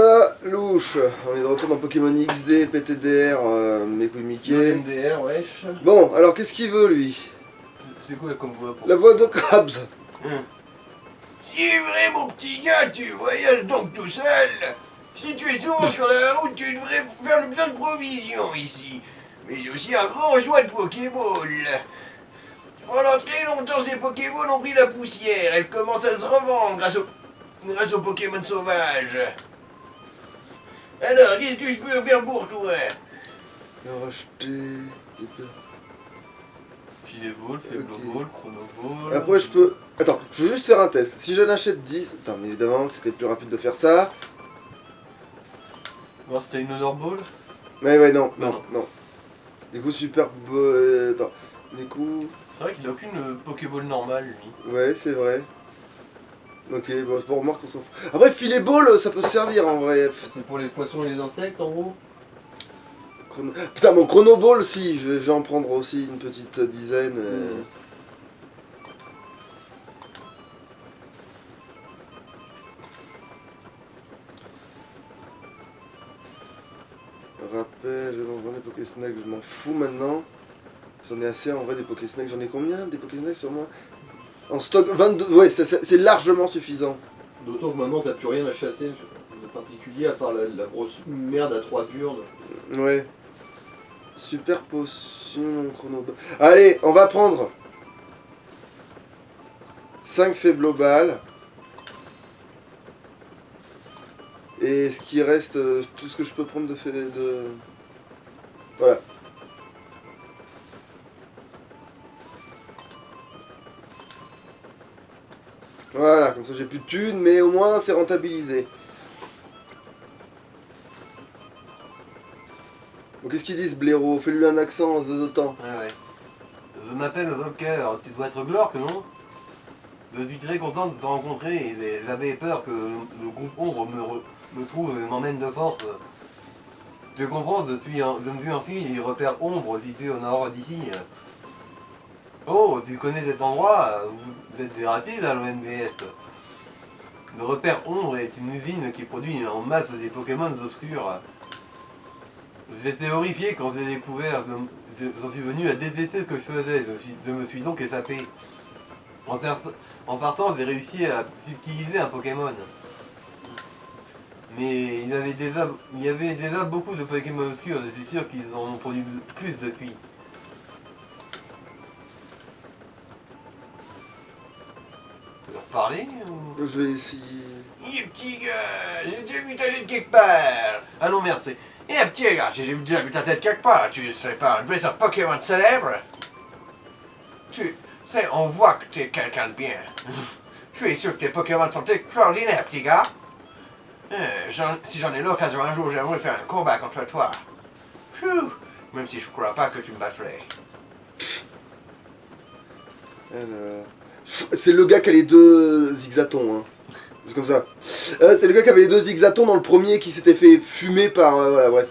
ça, louche. On est de retour dans Pokémon XD, PTDR, mes couilles Mickey. MDR, wesh. Bon, alors qu'est-ce qu'il veut lui? C'est quoi comme voix pour... La voix de Krabs. C'est vrai, mon petit gars, tu voyages donc tout seul. Si tu es souvent sur la route, tu devrais faire le plein de provisions ici. Mais j'ai aussi un grand choix de Pokéball. Pendant très longtemps, ces Pokéballs ont pris la poussière. Elles commencent à se revendre grâce aux Pokémon sauvages. Alors, qu'est-ce que je peux faire pour toi? Racheter... Filet ball, faible Ok. ball, chrono ball... Après je peux... Attends, je veux juste faire un test. Si j'en achète 10... Attends, mais évidemment, c'était plus rapide de faire ça. Non, c'était une Honor Ball. Mais ouais, non, Non, non, non. Du coup, super... Attends. Du coup... C'est vrai qu'il a aucune Pokéball normale, lui. Ouais, c'est vrai. Ok, bon, c'est pour remarque qu'on s'en fout. Après, filet ball, ça peut se servir en vrai. C'est pour les poissons et les insectes, en gros. Putain, mon chrono ball, si, je vais en prendre aussi une petite dizaine. Rappel, j'en ai Pokésnack, je m'en fous maintenant. J'en ai assez en vrai des Pokésnack. J'en ai combien des Pokésnack sur moi? En stock 22, ouais, c'est largement suffisant. D'autant que maintenant, t'as plus rien à chasser de particulier, à part la grosse merde à 3 burnes. Ouais. Super potion, chrono. Allez, on va prendre 5 Faiblobal. Et ce qui reste, tout ce que je peux prendre de... Voilà. Voilà, comme ça j'ai plus de thunes, mais au moins c'est rentabilisé. Bon, qu'est-ce qu'ils disent, blaireau? Fais-lui un accent zozotant. Ouais. Je m'appelle Volker, tu dois être Glork, non? Je suis très content de te rencontrer et j'avais peur que le groupe Ombre me trouve et m'emmène de force. Tu comprends, je me suis enfui et repère Ombre situé au nord d'ici. Oh, tu connais cet endroit? Vous êtes des rapides à l'OMDS. Le repère Ombre est une usine qui produit en masse des Pokémon obscurs. J'étais horrifié quand j'ai découvert, j'en suis venu à détester ce que je faisais, je me suis donc échappé. En partant, j'ai réussi à subtiliser un Pokémon. Mais il y avait déjà beaucoup de Pokémon obscurs, je suis sûr qu'ils en ont produit plus depuis. Tu veux leur parler ou... Je vais essayer... Eh petit gars, j'ai déjà vu ta tête quelque part. Ah non, merde, c'est... Eh petit gars, j'ai déjà vu ta tête quelque part. Tu serais pas un dresseur Pokémon célèbre? Tu sais, on voit que t'es quelqu'un de bien. Je suis sûr que tes Pokémon sont extraordinaires, petit gars. Si j'en ai l'occasion un jour, j'aimerais faire un combat contre toi. Phew, même si je crois pas que tu me battrais. Alors... C'est le gars qui a les deux zigzatons, hein. C'est comme ça. C'est le gars qui avait les deux zigzatons dans le premier qui s'était fait fumer par... voilà, bref.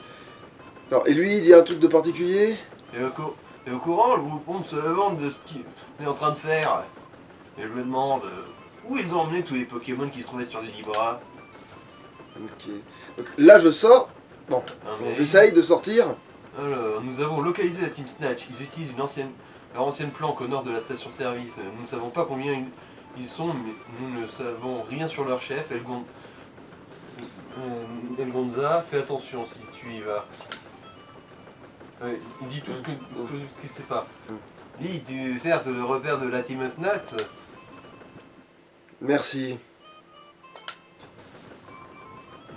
Alors, et lui, il dit un truc de particulier? Et au courant, le groupe Ombre se vante de ce qu'il est en train de faire. Et je me demande où ils ont emmené tous les Pokémon qui se trouvaient sur l'île Libra. Ok. Donc, là, je sors. Bon, Mais- j'essaye de sortir. Alors, nous avons localisé la Team Snatch. Ils utilisent leur ancienne planque au nord de la station-service. Nous ne savons pas combien ils sont, mais nous ne savons rien sur leur chef, Elgonza. Fais attention si tu y vas. Il dit tout ce qu'il sait pas. Dis, tu certes le repère de la Team Snatch. Merci.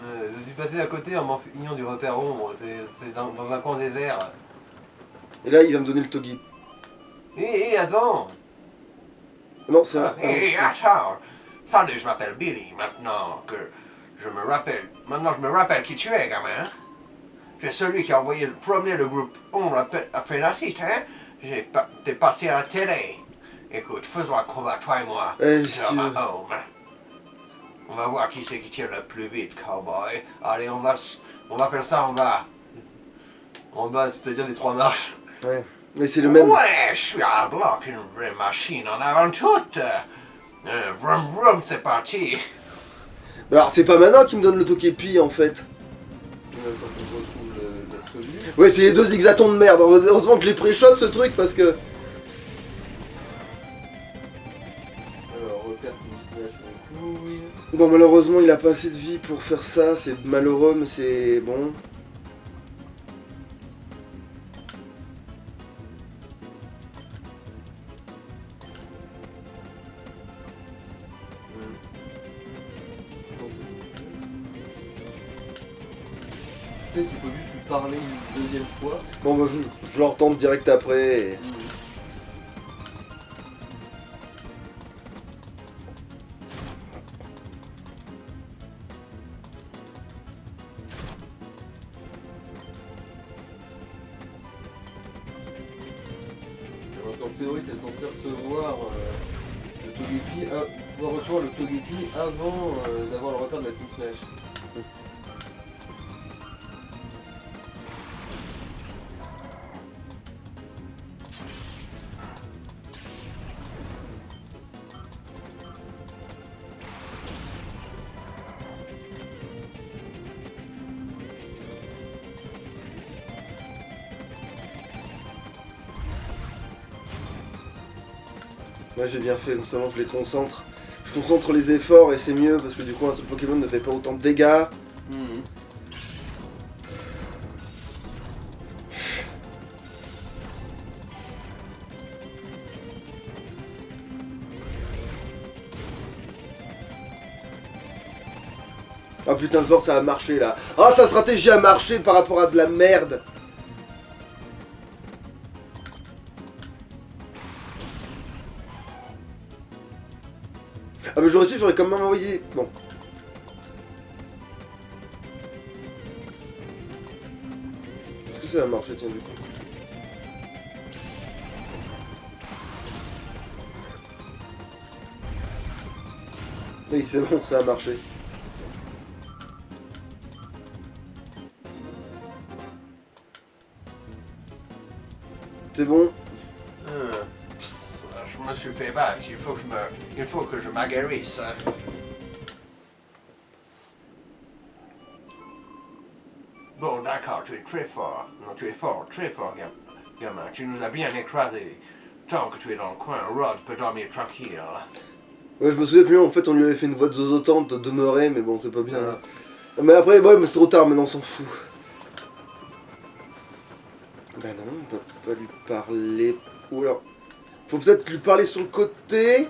Je suis passé à côté en m'enfuyant du repère Ombre. C'est dans un coin désert. Et là, il va me donner le Togi. Hé, attends! Non, c'est un... Hé, attends. Salut, je m'appelle Billy. Maintenant je me rappelle qui tu es, gamin. Tu es celui qui a envoyé promener le groupe Ombre après la site, hein? T'es passé à la télé. Écoute, faisons un combat, toi et moi. Sur ma home. On va voir qui c'est qui tire le plus vite, cowboy. Allez, on va faire ça en bas. En bas, c'est-à-dire les 3 marches. Ouais. Mais c'est le même... Ouais, je suis à bloc, une vraie machine en avant toute. Vroom vroom, c'est parti. Alors c'est pas maintenant qui me donne le Togepi en fait. Quand on retrouve l'absolu. Ouais, c'est les deux zigzatons de merde. Heureusement que je les pré-shot ce truc parce que. Alors, repère Team Slash, mes couilles. Bon, malheureusement, il a pas assez de vie pour faire ça. C'est malheureux, mais c'est bon. Peut-être qu'il faut juste lui parler une deuxième fois. Bon, bah, je leur tente direct après. Et... Parce qu'en théorie, t'es censé recevoir le Togepi, pouvoir recevoir le Togepi avant d'avoir le repère de la Team Slash. Ouais, j'ai bien fait, comme ça, je les concentre. Je concentre les efforts et c'est mieux parce que du coup, un seul Pokémon ne fait pas autant de dégâts. Ah putain de fort, ça a marché là. Ah, sa stratégie a marché par rapport à de la merde. Ah mais j'aurais su, j'aurais quand même envoyé... Bon. Est-ce que ça a marché, tiens, du coup? Oui, c'est bon, ça a marché. C'est bon. Je me suis fait battre, il faut que je m'aguerrisse. Bon, d'accord, tu es très fort. Non, tu es fort, très fort, gamin. Tu nous as bien écrasés. Tant que tu es dans le coin, Rod peut dormir tranquille. Ouais, je me souviens que lui, en fait, on lui avait fait une voix de zozotante de demeurer, mais bon, c'est pas bien. Mais après, ouais, mais c'est trop tard, maintenant, on s'en fout. Bah non, on peut pas lui parler... Ou alors... Faut peut-être lui parler sur le côté...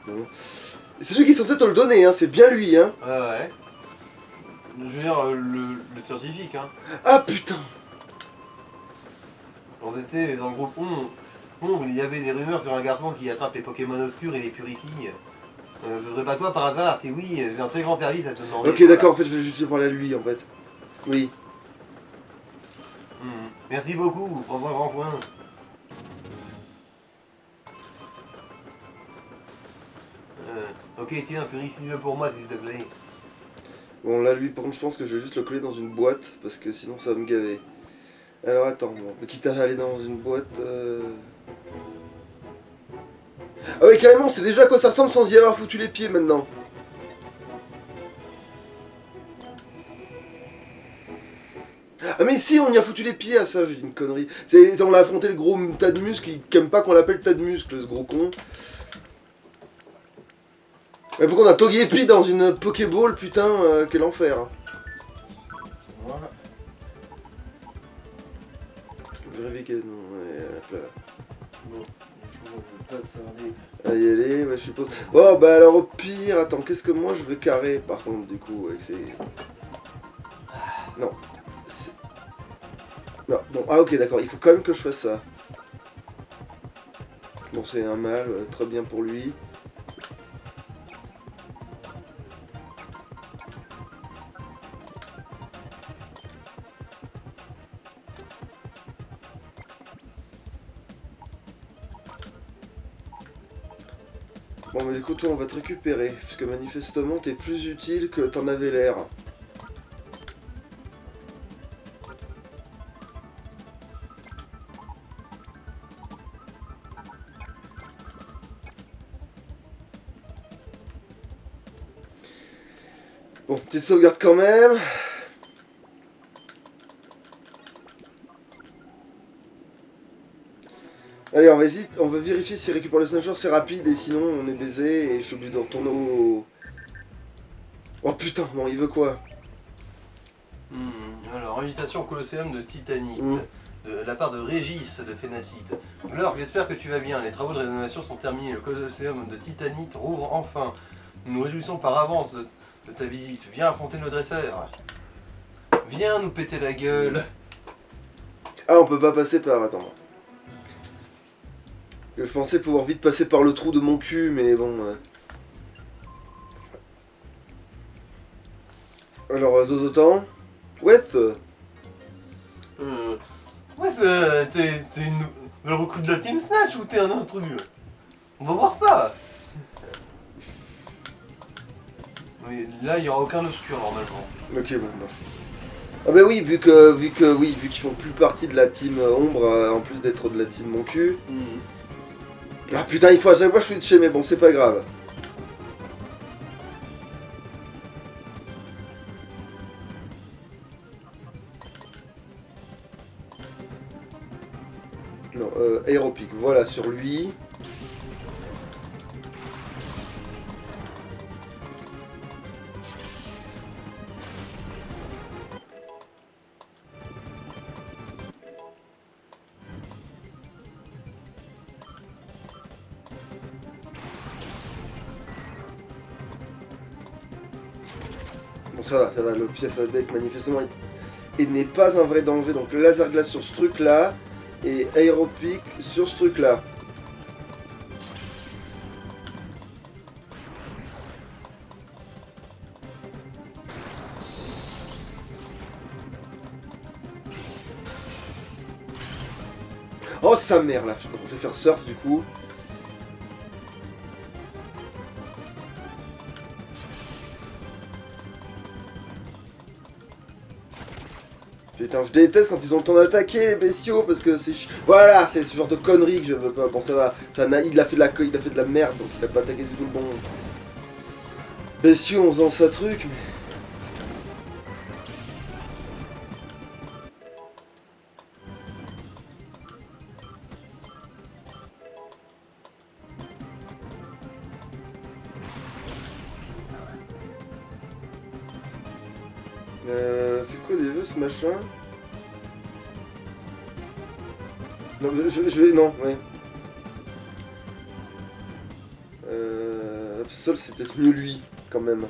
Non. C'est lui qui est censé te le donner, hein, c'est bien lui, hein. Ouais. Je veux dire, le scientifique, hein. Ah putain. On était dans le groupe 11, il y avait des rumeurs sur un garçon qui attrape les Pokémon obscurs et les purifie. Ce serait pas toi par hasard, c'est oui, c'est un très grand service à te demander. Ok, d'accord, en fait, je vais juste lui parler à lui, en fait. Oui. Merci beaucoup, prends grand soin. Ok, tiens, purifie-le pour moi, s'il te plaît. Bon, là, lui, par contre, je pense que je vais juste le coller dans une boîte, parce que sinon, ça va me gaver. Alors, attends, bon, quitte à aller dans une boîte... Ah oui, carrément, on sait déjà à quoi ça ressemble sans y avoir foutu les pieds, maintenant. Ah mais si, on y a foutu les pieds à ça, j'ai dit une connerie. On a affronté le gros tas de muscles, qui aime pas qu'on l'appelle tas de muscles, ce gros con. Mais pourquoi on a Togepi dans une Pokéball, putain, quel enfer. Voilà. Vérifier que... Non, ouais, hop là. Bon, je vais pas tarder. À y aller, ouais, je suppose. Oh, bah alors au pire, attends, qu'est-ce que moi je veux carrer, par contre, du coup, avec ces... Non. Non, bon, ah ok, d'accord, il faut quand même que je fasse ça. Bon, c'est un mal, très bien pour lui. Bon, mais du coup, toi, on va te récupérer, puisque manifestement, t'es plus utile que t'en avais l'air. Bon, petite sauvegarde quand même. Allez, on va vérifier s'il récupère le snatcher, c'est rapide, et sinon on est baisé, et je suis obligé de retourner au... Oh putain, bon, il veut quoi? Alors, invitation au Colosseum de Titanite, Hmm. de la part de Régis de Phénacite. Glorg, j'espère que tu vas bien. Les travaux de rénovation sont terminés. Le Colosseum de Titanite rouvre enfin. Nous nous réjouissons par avance de ta visite. Viens affronter nos dresseurs. Viens nous péter la gueule. Ah, on peut pas passer par... Attends. Je pensais pouvoir vite passer par le trou de mon cul, mais bon... Alors, Zozotan. Ouais. Ouais, t'es une nouvelle recrue de la Team Snatch ou t'es un intrus? On va voir ça. Oui, là, il n'y aura aucun obscur normalement. Ok, bon, bah. Ah bah oui, vu qu'ils font plus partie de la team Ombre, en plus d'être de la team Mon Cul. Ah putain, il faut à chaque fois switcher, mais bon, c'est pas grave. Non, Aéropic, voilà, sur lui. Bon, ça va, le pief bec manifestement il n'est pas un vrai danger. Donc laser glace sur ce truc là et aéropic sur ce truc là. Oh sa mère là, je vais faire surf du coup. Putain, je déteste quand ils ont le temps d'attaquer les bestiaux parce que c'est voilà, c'est ce genre de conneries que je veux pas. Bon, ça va, il a fait de la merde donc il a pas attaqué du tout le bon bestiaux en faisant sa truc. Mais... c'est quoi déjà ce machin? Non, je vais... Non, ouais. Absol, c'est peut-être mieux lui, quand même.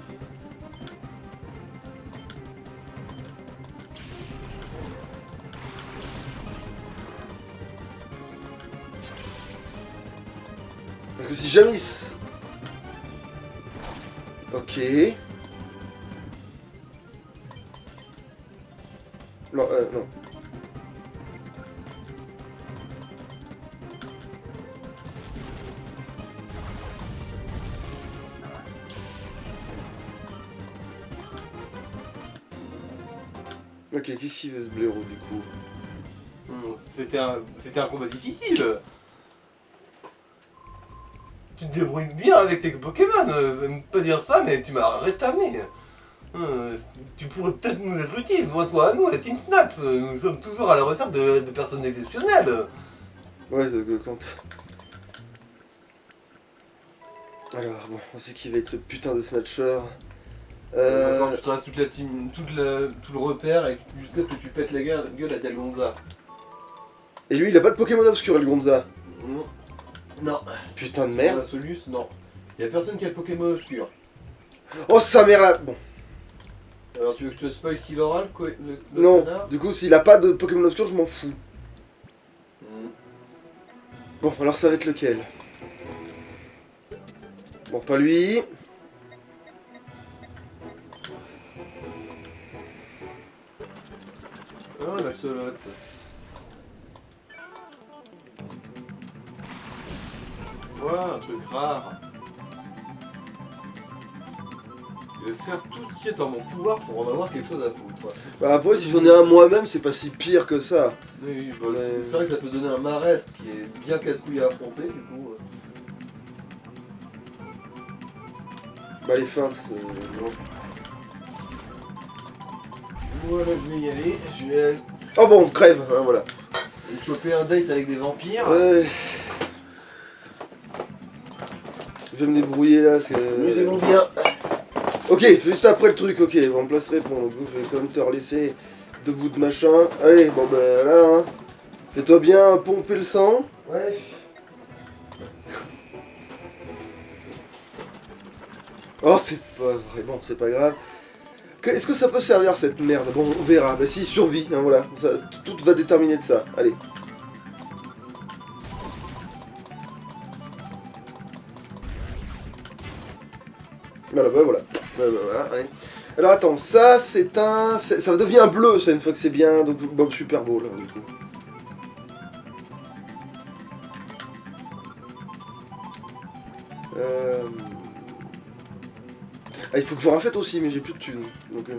Parce que si jamais il... Ok. Non, non. Ok, qu'est-ce qu'il veut ce blaireau du coup? C'était un combat difficile. Tu te débrouilles bien avec tes Pokémon. J'aime pas dire ça, mais tu m'as rétamé. Tu pourrais peut-être nous être utile, joins-toi à nous, la Team Snacks. Nous sommes toujours à la recherche de personnes exceptionnelles. Ouais, c'est que quand... Alors, bon, on sait qui va être ce putain de Snatcher. Maintenant, tu te restes toute la team, tout le repère, et jusqu'à ce que tu pètes la gueule à Delgonza. Et lui, il a pas de Pokémon obscur, le Gonza. Non. Putain de merde. La Solus, non. Y a personne qui a le Pokémon obscur. Oh, sa mère là. Bon. Alors tu veux que je te spoil qui l'aura, le Non, connard? du coup, s'il a pas de Pokémon obscur, je m'en fous. Bon, alors ça va être lequel? Bon, pas lui. Ah, la solotte. Voilà, un truc rare. Je vais faire tout ce qui est en mon pouvoir pour en avoir quelque chose à foutre. Bah après, si j'en ai un moi-même, c'est pas si pire que ça. Oui, bah, Mais- c'est vrai que ça peut donner un Marest qui est bien casse-couille à affronter, du coup. Bah les feintes, non. Voilà, je vais y aller. Je vais aller Oh bon, on crève, hein, voilà. choper un date avec des vampires. Ouais. Je vais me débrouiller là, parce que... Amusez-vous bien. Ok, juste après le truc, ok, on me place répondre. Donc je vais quand même te relaisser debout de machin. Allez, bon bah là, hein. Fais-toi bien pomper le sang. Ouais. Oh, c'est pas vrai, bon, c'est pas grave. Est-ce que ça peut servir cette merde? Bon, on verra. Bah s'il survit, hein, voilà. Tout va déterminer de ça. Allez. Voilà, bah voilà. Voilà, allez. Alors attends, ça c'est un... Ça devient bleu ça une fois que c'est bien, donc bon, super beau là du coup. Ah, il faut que je rachète aussi, mais j'ai plus de thunes. Donc,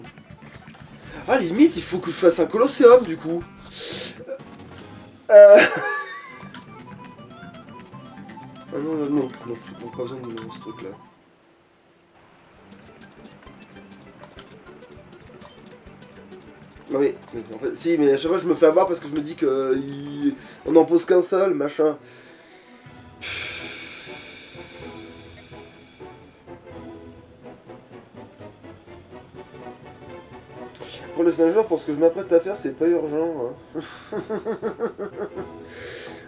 Ah, limite, il faut que je fasse un colosseum du coup. Ah non, pas besoin de ce truc là. Non mais en fait, si, mais à chaque fois je me fais avoir parce que je me dis que on n'en pose qu'un seul, machin. Pour le Snanger, pour ce que je m'apprête à faire, c'est pas urgent. Hein.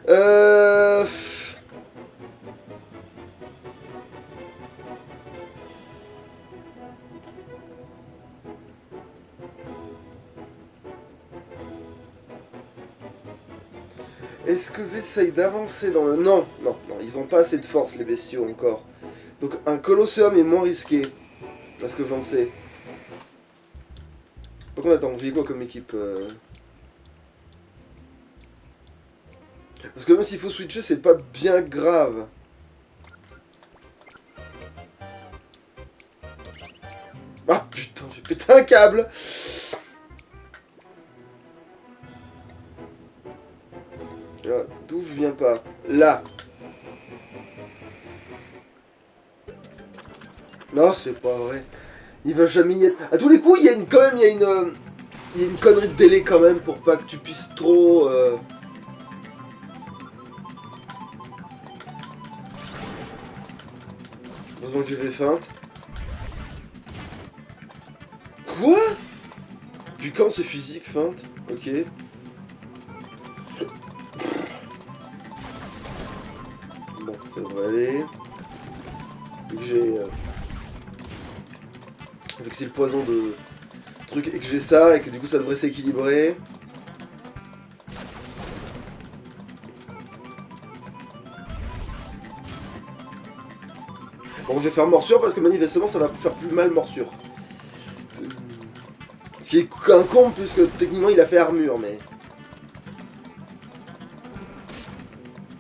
euh... Est-ce que j'essaye d'avancer dans le... Non, ils ont pas assez de force les bestiaux encore. Donc un colosseum est moins risqué. Parce que j'en sais. Par contre, attends, j'ai quoi comme équipe Parce que même s'il faut switcher, c'est pas bien grave. Ah putain, j'ai pété un câble. D'où je viens pas? Là. Non, c'est pas vrai. Il va jamais y être. À tous les coups, il y a une connerie de délai quand même pour pas que tu puisses trop. Heureusement que j'ai fait feinte. Quoi? Puis quand c'est physique, feinte? Ok. Bon, ça devrait aller. Vu que j'ai. Vu que c'est le poison de truc et que j'ai ça et que du coup ça devrait s'équilibrer. Bon, je vais faire morsure parce que manifestement ça va faire plus mal morsure. Ce qui est un con puisque techniquement il a fait armure mais...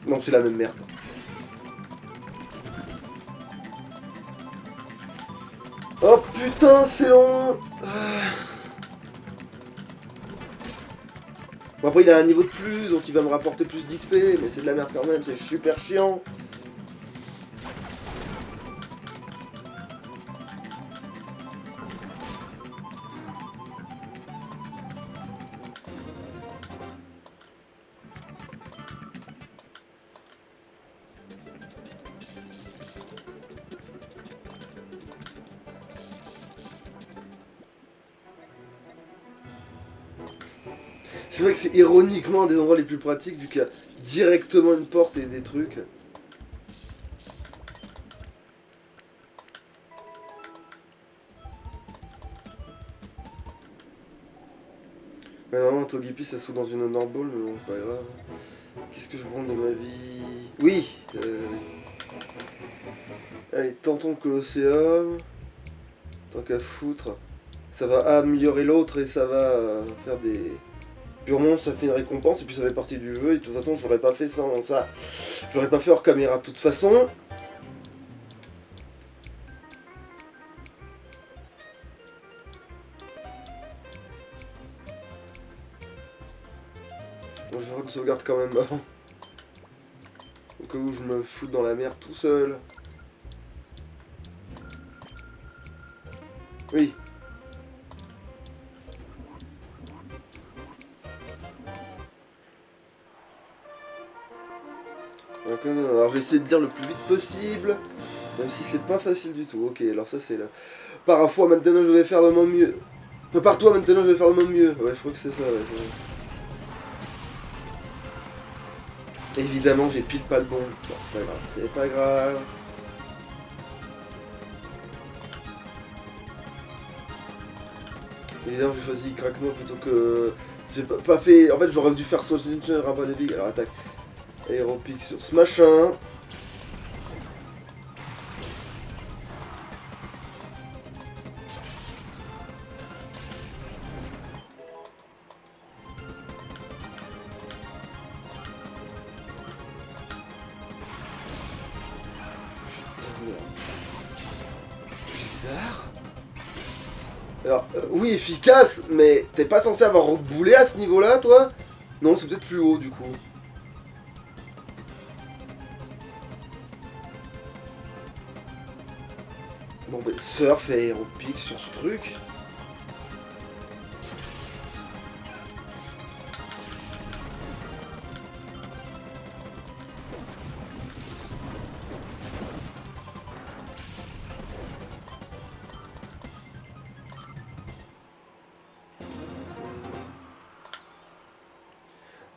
Non, c'est la même merde. Oh putain, c'est long. Bon, après il a un niveau de plus donc il va me rapporter plus d'XP mais c'est de la merde quand même, c'est super chiant. C'est vrai que c'est ironiquement un des endroits les plus pratiques vu qu'il y a directement une porte et des trucs. Mais normalement, Togepi ça se fout dans une Honor Ball, mais bon, pas grave. Qu'est-ce que je prends de ma vie? Oui Allez, tentons le Colosseum. Tant qu'à foutre. Ça va améliorer l'autre et ça va faire des... Purement, ça fait une récompense et puis ça fait partie du jeu. Et de toute façon, j'aurais pas fait sans ça. J'aurais pas fait hors caméra de toute façon. Bon, je vais faire une sauvegarde quand même avant. Au cas où je me fous dans la mer tout seul. Oui. Alors je vais essayer de lire le plus vite possible. Même si c'est pas facile du tout. Ok, alors ça c'est là. Parfois maintenant je vais faire de mon mieux. Prépare-toi, maintenant je vais faire de mon mieux. Ouais, je crois que c'est ça, ouais. Évidemment, j'ai pile pas le bon. Bon, c'est pas grave, c'est pas grave. Évidemment, j'ai choisi Krakno plutôt que... J'ai pas fait... En fait, j'aurais dû faire Solution Rabat des Big. Alors, attaque. Aéropic sur ce machin. Bizarre. Alors, oui, efficace, mais t'es pas censé avoir reboulé à ce niveau-là, toi? Non, c'est peut-être plus haut, du coup. Bon, bah, surf et aéropic sur ce truc.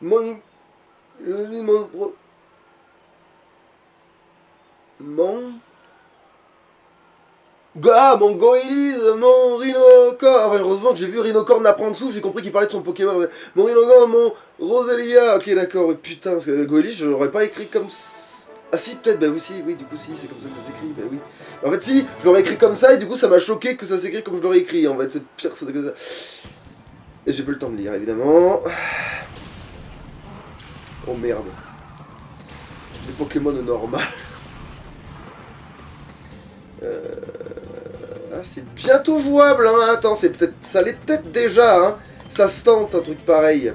Mon... Ah, mon Goélis, mon Rhinocorn. Enfin, heureusement que j'ai vu Rhinocorn apprendre dessous, j'ai compris qu'il parlait de son Pokémon. Mon Rhinocorn, mon Roselia. Ok, d'accord, putain, parce que Goélis, je l'aurais pas écrit comme ça. Ah si, peut-être, bah oui, si, oui, du coup, si, c'est comme ça que ça s'écrit, bah oui. En fait, si, je l'aurais écrit comme ça, et du coup, ça m'a choqué que ça s'écrit comme je l'aurais écrit, en fait, c'est pire que ça. Et j'ai pas le temps de lire, évidemment. Oh merde. Des Pokémon normales. Ah, c'est bientôt jouable, hein. Attends, c'est peut-être, ça l'est peut-être déjà, hein. Ça se tente, un truc pareil.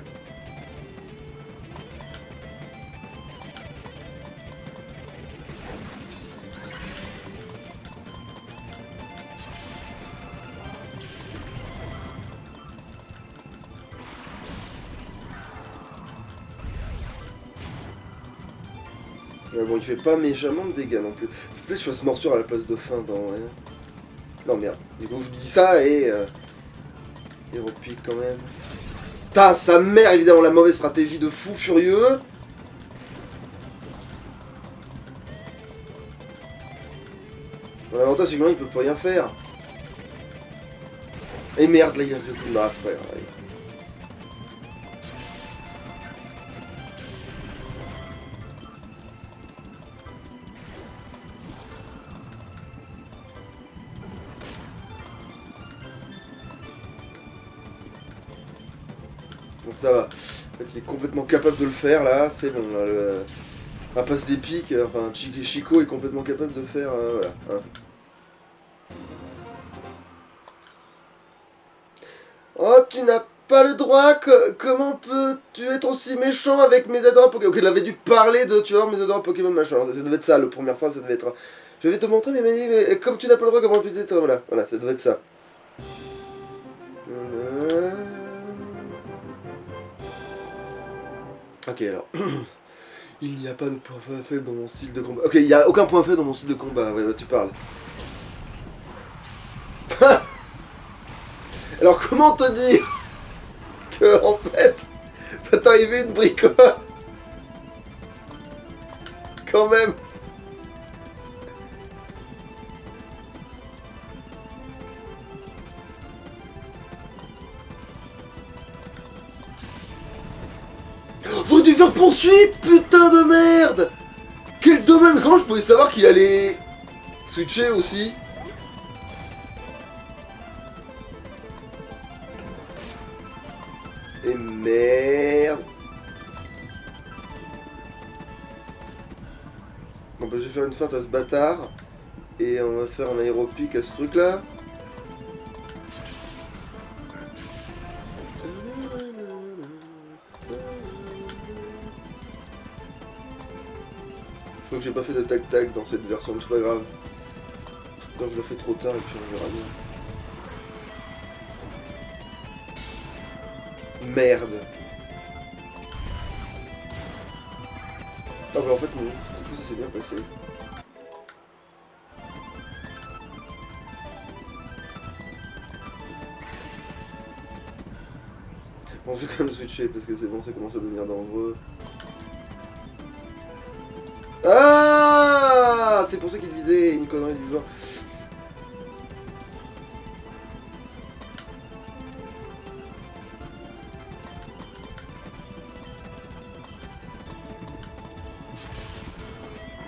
Bon, il fait pas méchamment de dégâts non plus. Peut-être que je fasse morsure à la place de fin dans... Ouais. Non, merde. Du coup, je dis ça et... Héropique quand même. Ta sa mère, évidemment, la mauvaise stratégie de fou furieux. Bon, l'avantage, c'est que là, il peut plus rien faire. Et merde, là, il y a le coup. Non, c'est pas grave. Allez. Donc ça va. En fait, il est complètement capable de le faire là, c'est bon. Là, la passe des pics, enfin Chico est complètement capable de faire. Voilà. Hein. Oh, tu n'as pas le droit, comment peux-tu être aussi méchant avec mes adorables Pokémon? Ok, il avait dû parler de, tu vois, mes adorables Pokémon machin. Ça devait être ça, la première phrase, ça devait être. Je vais te montrer, mais il m'a dit, mais comme tu n'as pas le droit, comment peux-tu être. Voilà, voilà, ça devait être ça. Ok, alors. Il n'y a pas de point faible dans mon style de combat. Ok, il n'y a aucun point faible dans mon style de combat. Ouais, bah, tu parles. Alors, comment te dire que, en fait, va t'arriver une bricole quand même. Faut dû faire poursuite, putain de merde. Quel domaine. Comment je pouvais savoir qu'il allait switcher aussi? Et merde. Bon bah je vais faire une feinte à ce bâtard. Et on va faire un aéropic à ce truc là. Je crois que j'ai pas fait de tac-tac dans cette version, mais c'est pas grave. Quand je le fais trop tard et puis on verra bien. Merde. Ah bah en fait non. coup ça s'est bien passé. Bon, je vais quand même switcher parce que c'est bon, ça commence à devenir dangereux. Ah, c'est pour ça qu'il disait une connerie du genre.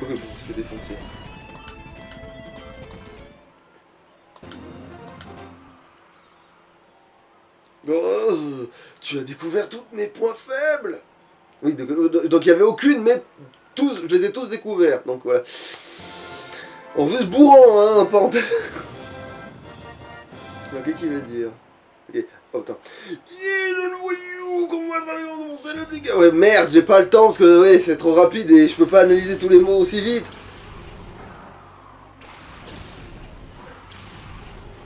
Ok, bon, on se fait défoncer. Oh, tu as découvert tous mes points faibles. Oui, donc il n'y avait aucune, mais tous, je les ai tous découverts. Donc voilà. En juste bourrant, hein, en parenthèse. Alors, qu'est-ce qu'il veut dire? Ok, oh putain. Le voyou, comment va faire le dégât? Ouais, merde, j'ai pas le temps parce que ouais, c'est trop rapide et je peux pas analyser tous les mots aussi vite.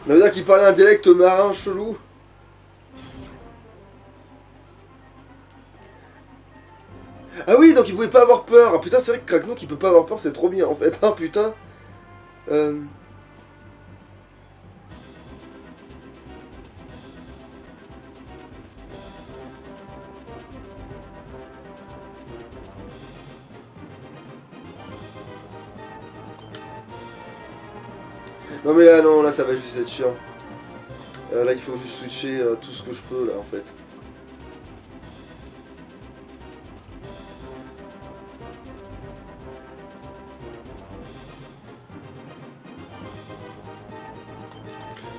Ça veut dire qu'il parlait un dialecte marin chelou. Ah oui, donc il pouvait pas avoir peur. Ah putain, c'est vrai que Kraknook il peut pas avoir peur, c'est trop bien en fait. Ah putain. Non mais là, non, là ça va juste être chiant. Là il faut juste switcher tout ce que je peux là en fait.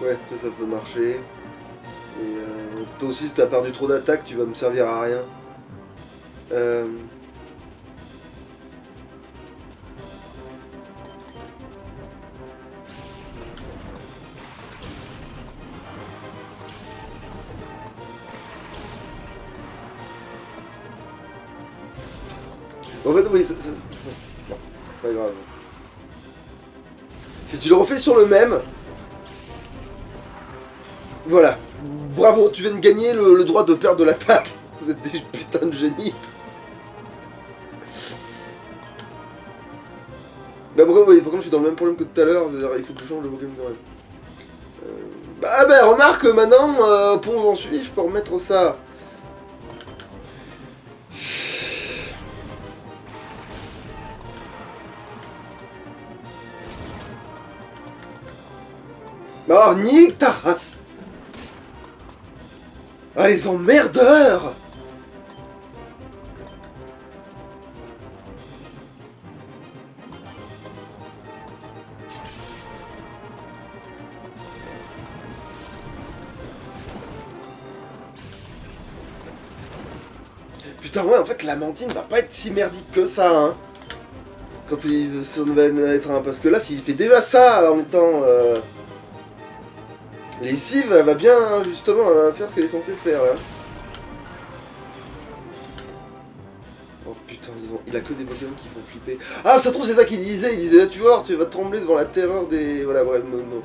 Ouais, ça peut marcher. Et toi aussi, si t'as perdu trop d'attaque, tu vas me servir à rien. En fait, oui, non, pas grave. Si tu le refais sur le même... Voilà. Bravo, tu viens de gagner le droit de perdre de l'attaque. Vous êtes des putains de génies. Bah pourquoi, oui, par contre je suis dans le même problème que tout à l'heure, il faut que je change le Pokémon quand même. Bah remarque maintenant, au point où j'en suis, je peux remettre ça. Bah oh, nique ta race. Ah les emmerdeurs. Putain ouais, en fait l'Amandine va pas être si merdique que ça, hein. Quand il va être un... Parce que là, s'il fait déjà ça en étant... Lessive, elle va bien, justement, elle va faire ce qu'elle est censée faire, là. Oh putain, il a que des Pokémon qui font flipper. Ah, ça se trouve, c'est ça qu'il disait. Il disait, tu vois, tu vas trembler devant la terreur des... Voilà, bref, non.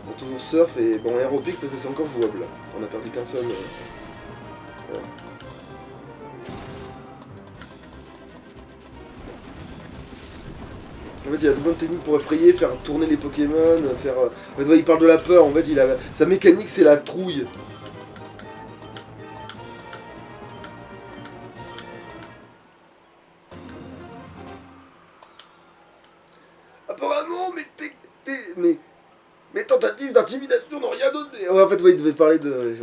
Bon, toujours surf et bon, aéropique parce que c'est encore jouable, là. On a perdu qu'un seul... Voilà. En fait, il a de bonnes techniques pour effrayer, faire tourner les Pokémon, faire... En fait, ouais, il parle de la peur, en fait, il a... Sa mécanique, c'est la trouille. Apparemment, mes tentatives d'intimidation n'ont rien donné. Ouais, en fait, ouais, il devait parler de...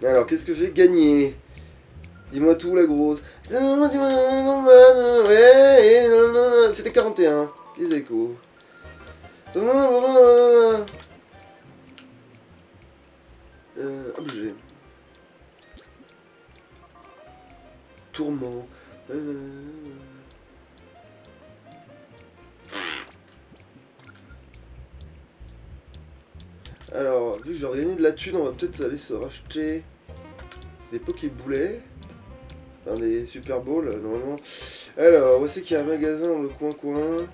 Voilà. Alors, qu'est-ce que j'ai gagné? Dis-moi tout, la grosse. Ouais, c'était 41. Qu'est-ce échos. Objet. Tourment. Alors, vu que j'aurais gagné de la thune, on va peut-être aller se racheter des Pokéboulets. Enfin, des Super Balls, normalement. Alors, où c'est qu'il y a un magasin dans le coin-coin.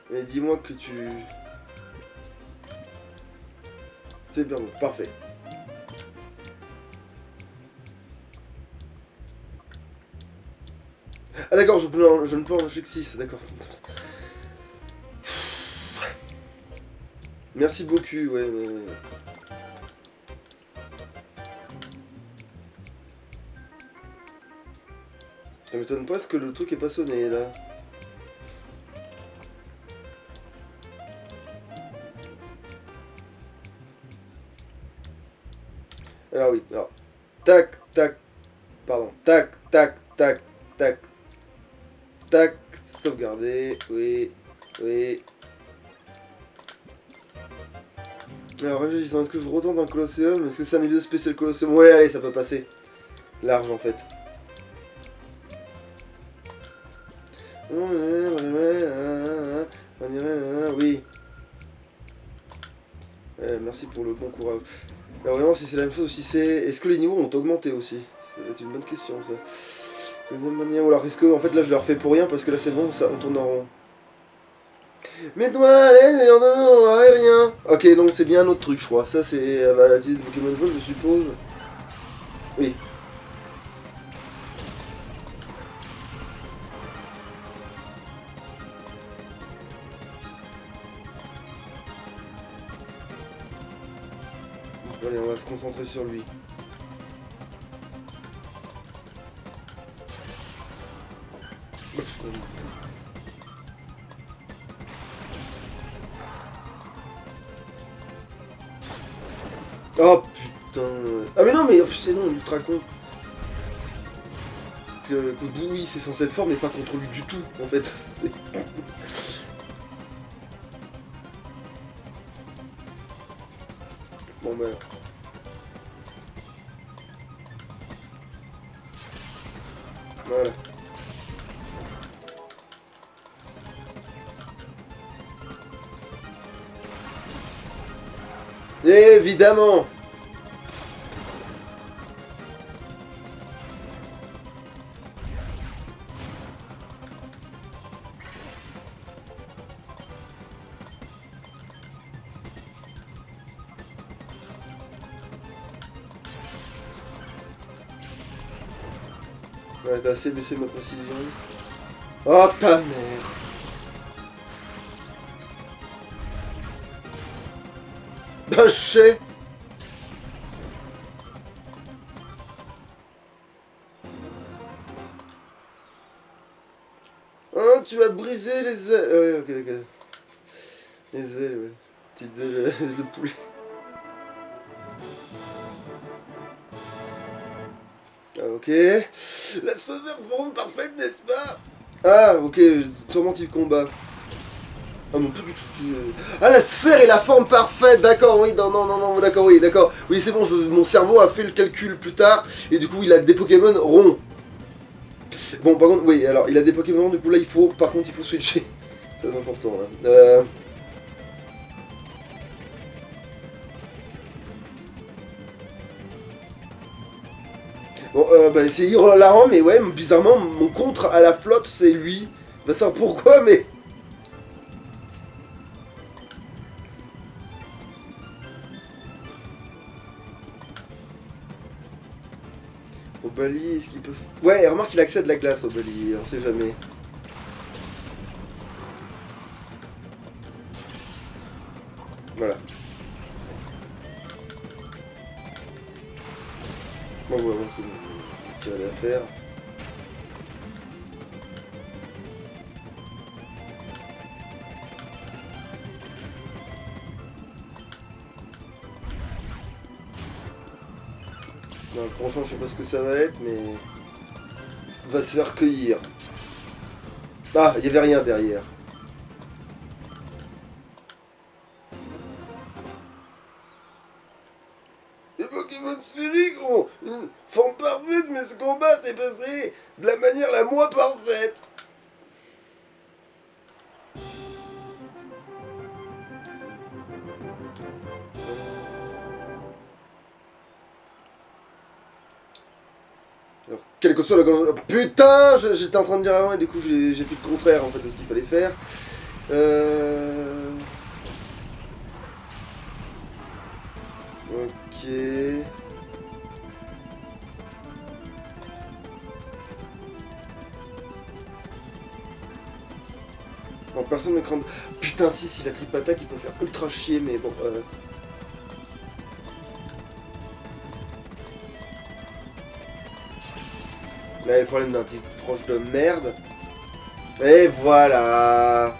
Mais dis-moi que tu... C'est bien bon, parfait. Ah d'accord, je ne peux en lâcher que 6, d'accord. Merci beaucoup, ouais, mais... Ça m'étonne presque que le truc est pas sonné, là. Alors oui, alors... Tac, tac... Pardon. Tac, tac, tac, tac... Tac... Sauvegarder, oui... Oui... Alors réfléchissant, est-ce que je retente un Colosseum? Est-ce que c'est un épisode spécial Colosseum? Ouais, allez, ça peut passer. Large, en fait. Oui. Merci pour le bon courage. Alors vraiment, si c'est la même chose, si c'est... Est-ce que les niveaux ont augmenté aussi? Ça va être une bonne question, ça. Deuxième manière, ou alors est-ce que, en fait, là, je leur fais pour rien, parce que là, c'est bon, ça, on tourne en rond. Mais toi, allez, on n'aurait rien. Ok, donc c'est bien un autre truc, je crois. Ça, c'est la de Pokémon Go, je suppose. Oui. Allez, on va se concentrer sur lui. Oh putain. Ah mais non, mais c'est non, ultra con. Que oui, c'est censé être fort, mais pas contre lui du tout, en fait. Bon bah... Voilà. Évidemment. Ouais, t'as assez baissé ma précision. Oh ta mère. Bah je sais. Hein, tu vas briser les ailes. Ouais, ok, d'accord. Les ailes, ouais. Petites ailes de poulet. Ah, ok. La sauveur forme parfaite, n'est-ce pas? Ah, ok, sûrement type combat. Ah non, pas du tout. Ah, la sphère est la forme parfaite, d'accord, oui, non, non, non, non, d'accord, oui, d'accord. Oui, c'est bon, mon cerveau a fait le calcul plus tard, et du coup, il a des Pokémon ronds. Bon, par contre, oui, alors, il a des Pokémon ronds, du coup, là, par contre, il faut switcher. C'est important, là. Bon, bah, c'est hilarant, mais ouais, bizarrement, mon contre à la flotte, c'est lui. Bah, ça, pourquoi, mais... Obali, est-ce qu'il peut... Ouais, remarque qu'il accède à la glace, Obali, on sait jamais. Voilà. Bon, ouais, c'est bon, c'est rien à faire. Non, le prochain, je sais pas ce que ça va être, mais... va se faire cueillir. Ah, il y avait rien derrière. Les Pokémon sphériques ont une forme parfaite, mais ce combat s'est passé de la manière la moins parfaite. Alors, quel que soit le... Putain, j'étais en train de dire avant et du coup j'ai fait le contraire en fait de ce qu'il fallait faire. Ok. Bon, personne ne craint. Putain, si la triple attaque, il peut faire ultra chier, mais bon. Là, il y a le problème d'un type proche de merde. Et voilà.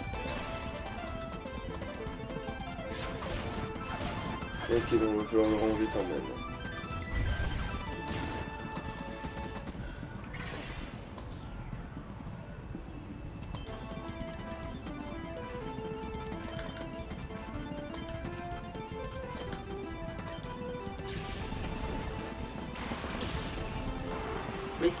Ok, bon, il va falloir le ranger quand même. Oui.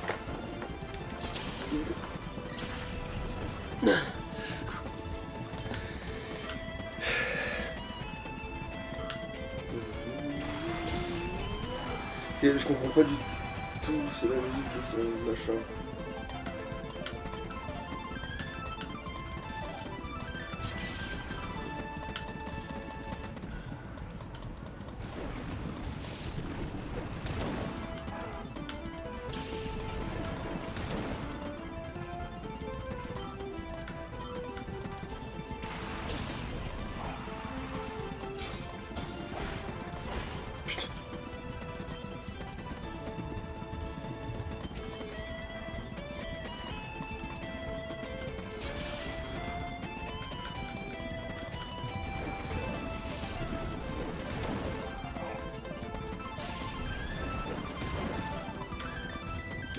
Ok, je comprends pas du tout, c'est la musique, c'est la musique, machin.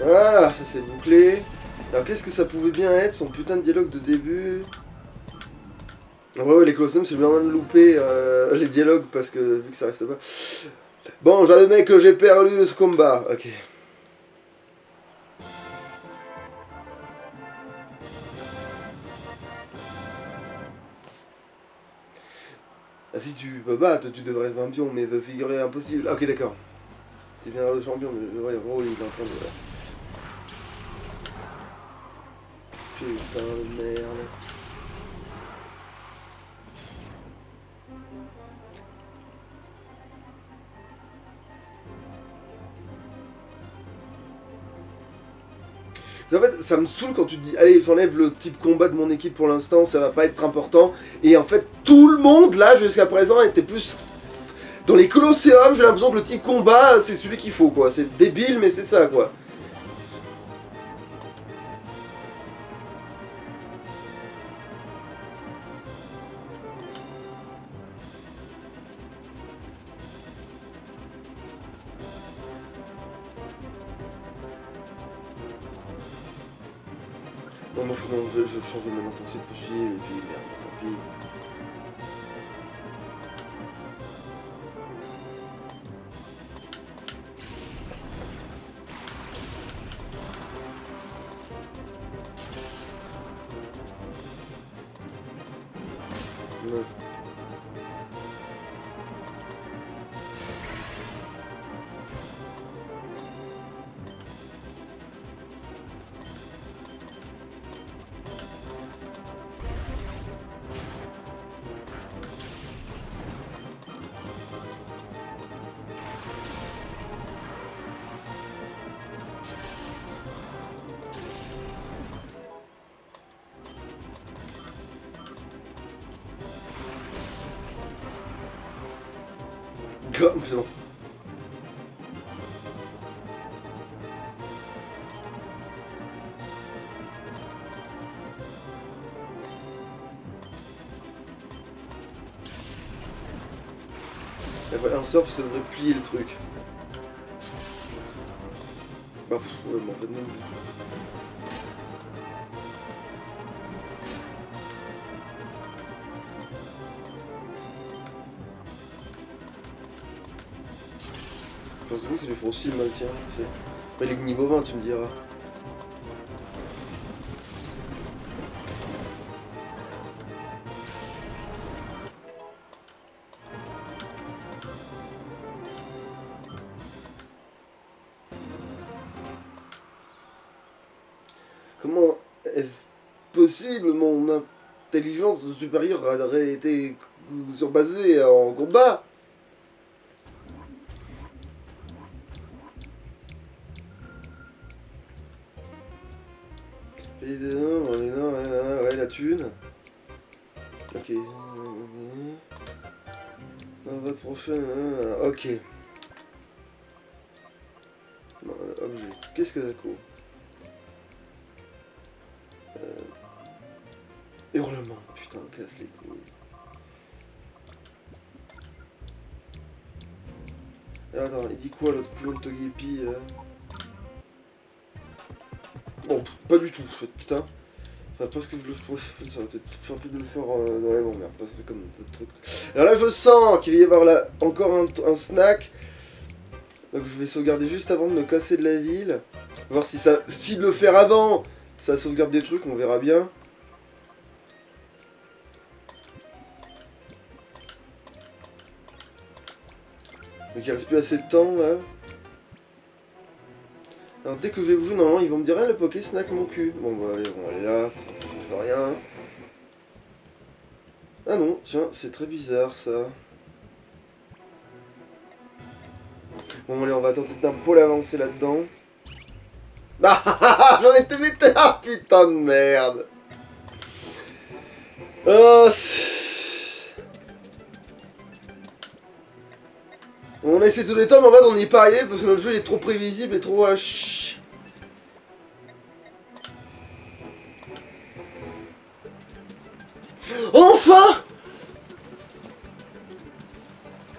Voilà, ça c'est bouclé. Alors qu'est-ce que ça pouvait bien être, son putain de dialogue de début? Ouais, les Colosseum, c'est bien de louper les dialogues parce que vu que ça reste pas. Bon, j'admets que j'ai perdu ce combat. Ok. Ah, si tu peux battre, tu devrais être champion, mais de figurer impossible. Ok, d'accord. C'est bien le champion, mais ouais, en gros, il est en train de. Putain de merde. En fait, ça me saoule quand tu te dis, allez, j'enlève le type combat de mon équipe pour l'instant, ça va pas être important. Et en fait, tout le monde, là, jusqu'à présent, était plus... Dans les Colosseum, j'ai l'impression que le type combat, c'est celui qu'il faut, quoi. C'est débile, mais c'est ça, quoi. Non, non, non, je change de maintenant tant que c'est possible, et puis merde, tant pis. Ouais. C'est bon. Après, un surf, ça devrait plier le truc. Bah, pff, ouais, mais en fait, non. Je pense que ça lui fera aussi le maintien. Après, il est niveau 20, tu me diras. Comment est-ce possible? Mon intelligence supérieure aurait été surbasée en combat? Ouais, la thune. Ok. Dans votre prochaine... Ok. Objet. Qu'est-ce que ça court? Hurlement. Putain, casse les couilles. Alors attends, il dit quoi l'autre clone Togepi là? Bon, pas du tout, putain. Enfin, pas ce que je le fais, ça va peut-être faire plus de le faire. Ouais, bon, merde, c'est comme d'autres trucs. Alors là, je sens qu'il va y avoir là encore un snack. Donc je vais sauvegarder juste avant de me casser de la ville. Voir si ça. Si de le faire avant, ça sauvegarde des trucs, on verra bien. Donc il reste plus assez de temps là. Alors dès que je vais bouger, normalement ils vont me dire ah, le Poké snack mon cul. Bon bah allez, on va aller là, ça change rien. Ah non, tiens, c'est très bizarre ça. Bon allez, on va tenter d'un peu avancer là-dedans. Ah, j'en étais vite. Ah putain de merde. On a essayé tous les temps, mais en fait on n'y est pas arrivé parce que le jeu il est trop prévisible et trop... Enfin!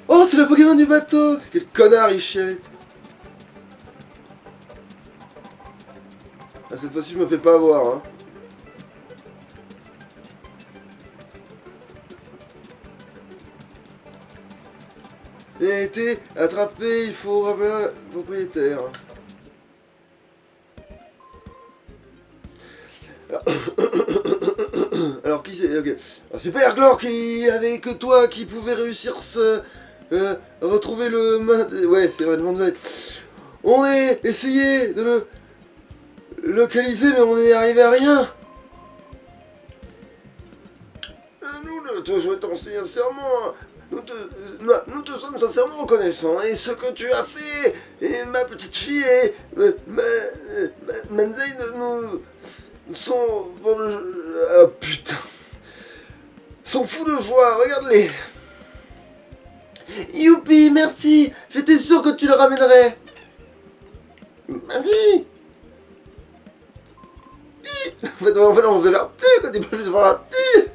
Oh, c'est le Pokémon du bateau! Quel connard, il chialette! Ah, cette fois-ci, je me fais pas avoir, hein. Il a été attrapé, il faut rappeler le propriétaire. Alors qui c'est? Ok. Super Glor qui avait que toi qui pouvait réussir retrouver le... Ouais, c'est vrai, le Manzai. On a essayé de le localiser, mais on n'est arrivé à rien. Nous te souhaitons sincèrement... Nous te sommes sincèrement reconnaissants, et ce que tu as fait, et ma petite fille, et Manzai nous sont dans le jeu... Ah putain. Sont fous de joie, regarde-les. Youpi, merci. J'étais sûr que tu le ramènerais. Marie. En fait, on verra quand il peut juste voir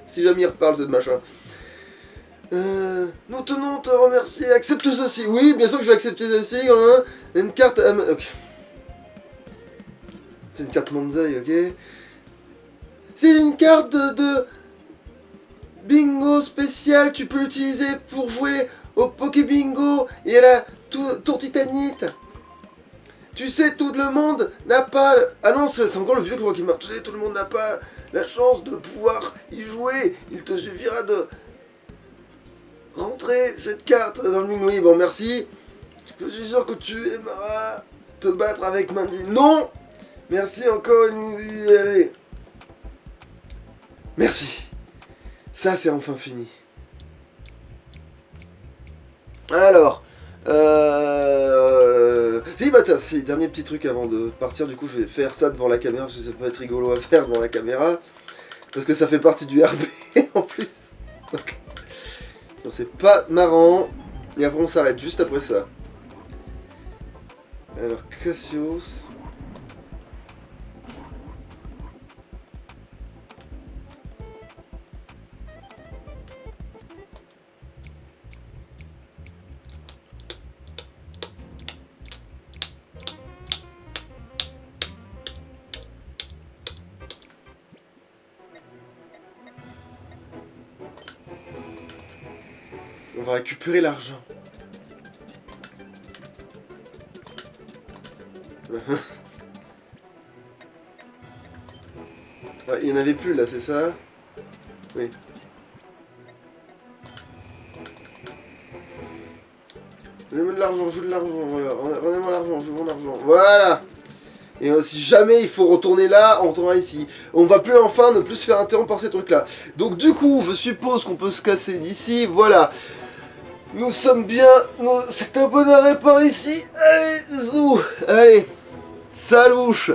si jamais il reparle ce machin. Nous tenons à te remercier. Accepte ceci. Oui, bien sûr que je vais accepter ceci. Une carte. Ok. C'est une carte Manzai, ok. C'est une carte de bingo spéciale. Tu peux l'utiliser pour jouer au Poké Bingo et à la tour Titanite. Tu sais, tout le monde n'a pas... Ah non, c'est encore le vieux que je vois qui meurt. Tu sais, tout le monde n'a pas la chance de pouvoir y jouer. Il te suffira de rentrer cette carte dans le bingo. Oui, bon, merci. Je suis sûr que tu aimeras te battre avec Mandy. Non. Merci encore. Allez. Merci. Ça, c'est enfin fini. Alors... Si, bah si, dernier petit truc avant de partir, du coup je vais faire ça devant la caméra, parce que ça peut être rigolo à faire devant la caméra, parce que ça fait partie du RP en plus. Donc, c'est pas marrant, et après on s'arrête juste après ça. Alors, Cassios... On va récupérer l'argent. Il n'y en avait plus là, c'est ça? Oui. Donnez-moi de l'argent, je veux de l'argent, voilà. Rendez-moi l'argent, je veux mon argent. Voilà. Et si jamais il faut retourner là, on retournera ici. On va plus enfin ne plus se faire interrompre par ces trucs là. Donc du coup, je suppose qu'on peut se casser d'ici, voilà. Nous sommes bien... C'est un bon arrêt par ici. Allez, zou. Allez. Salouche.